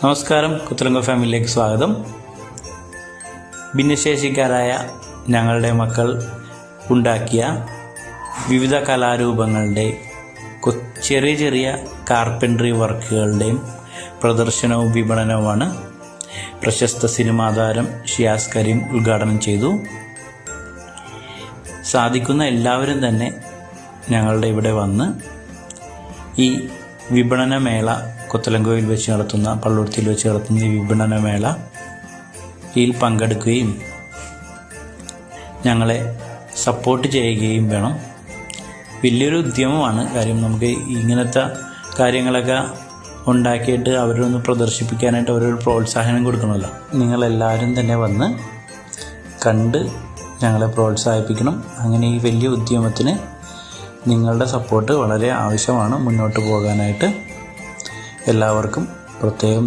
നമസ്കാരം, കുത്തലങ്ക ഫാമിലിയിലേക്ക് സ്വാഗതം. ഭിന്നശേഷിക്കാരായ ഞങ്ങളുടെ മക്കൾ ഉണ്ടാക്കിയ വിവിധ കലാരൂപങ്ങളുടെ ചെറിയ ചെറിയ കാർപ്പൻട്രി വർക്കുകളുടെയും പ്രദർശനവും വിപണനവുമാണ് പ്രശസ്ത സിനിമാ താരം ഷിയാസ് കരീം ഉദ്ഘാടനം ചെയ്തു. സാധിക്കുന്ന എല്ലാവരും തന്നെ ഞങ്ങളുടെ ഇവിടെ വന്ന് ഈ വിപണനമേള കൊത്തലങ്കോയിൽ വെച്ച് നടത്തുന്ന, പള്ളുരുത്തിയിൽ വെച്ച് നടത്തുന്ന ഈ വിപണനമേളയിൽ പങ്കെടുക്കുകയും ഞങ്ങളെ സപ്പോർട്ട് ചെയ്യുകയും വേണം. വലിയൊരു ഉദ്യമമാണ്. കാര്യം നമുക്ക് ഇങ്ങനത്തെ കാര്യങ്ങളൊക്കെ ഉണ്ടാക്കിയിട്ട് അവരൊന്ന് പ്രദർശിപ്പിക്കാനായിട്ട് അവരൊരു പ്രോത്സാഹനം കൊടുക്കണമല്ലോ. നിങ്ങളെല്ലാവരും തന്നെ വന്ന് കണ്ട് ഞങ്ങളെ പ്രോത്സാഹിപ്പിക്കണം. അങ്ങനെ ഈ വലിയ ഉദ്യമത്തിന് നിങ്ങളുടെ സപ്പോർട്ട് വളരെ ആവശ്യമാണ് മുന്നോട്ട് പോകാനായിട്ട്. എല്ലാവർക്കും പ്രത്യേകം